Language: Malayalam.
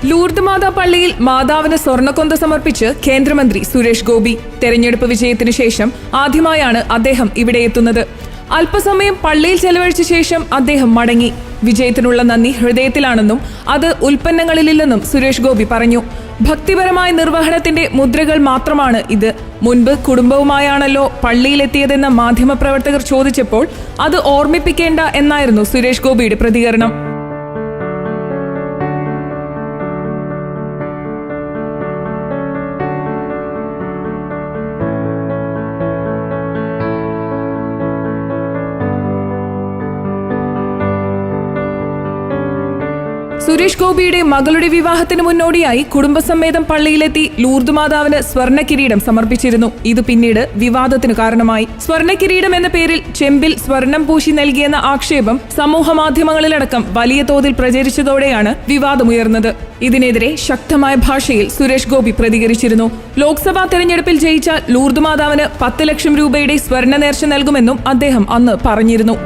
ലൂർദ് മാതാ പള്ളിയിൽ മാതാവിന് സ്വർണ്ണക്കൊന്ത സമർപ്പിച്ച് കേന്ദ്രമന്ത്രി സുരേഷ് ഗോപി. തെരഞ്ഞെടുപ്പ് വിജയത്തിനു ശേഷം ആദ്യമായാണ് അദ്ദേഹം ഇവിടെ എത്തുന്നത്. അല്പസമയം പള്ളിയിൽ ചെലവഴിച്ച ശേഷം അദ്ദേഹം മടങ്ങി. വിജയത്തിനുള്ള നന്ദി ഹൃദയത്തിലാണെന്നും അത് ഉൽപ്പന്നങ്ങളിലില്ലെന്നും സുരേഷ് ഗോപി പറഞ്ഞു. ഭക്തിപരമായ നിർവഹണത്തിന്റെ മുദ്രകൾ മാത്രമാണ് ഇത്. മുൻപ് കുടുംബവുമായാണല്ലോ പള്ളിയിലെത്തിയതെന്ന മാധ്യമപ്രവർത്തകർ ചോദിച്ചപ്പോൾ അത് ഓർമ്മിപ്പിക്കേണ്ട എന്നായിരുന്നു സുരേഷ് ഗോപിയുടെ പ്രതികരണം. സുരേഷ് ഗോപിയുടെ മകളുടെ വിവാഹത്തിന് മുന്നോടിയായി കുടുംബസമേതം പള്ളിയിലെത്തി ലൂർദ് മാതാവിന് സ്വർണ്ണ കിരീടം സമർപ്പിച്ചിരുന്നു. ഇത് പിന്നീട് വിവാദത്തിന് കാരണമായി. സ്വർണ്ണ കിരീടം എന്ന പേരിൽ ചെമ്പിൽ സ്വർണം പൂശി നൽകിയെന്ന ആക്ഷേപം സമൂഹ മാധ്യമങ്ങളിലടക്കം വലിയ തോതിൽ പ്രചരിച്ചതോടെയാണ് വിവാദമുയർന്നത്. ഇതിനെതിരെ ശക്തമായ ഭാഷയിൽ സുരേഷ് ഗോപി പ്രതികരിച്ചിരുന്നു. ലോക്സഭാ തെരഞ്ഞെടുപ്പിൽ ജയിച്ച ലൂർദ് മാതാവിന് 10 ലക്ഷം രൂപയുടെ സ്വർണ്ണ നേർച്ച നൽകുമെന്നും അദ്ദേഹം അന്ന് പറഞ്ഞിരുന്നു.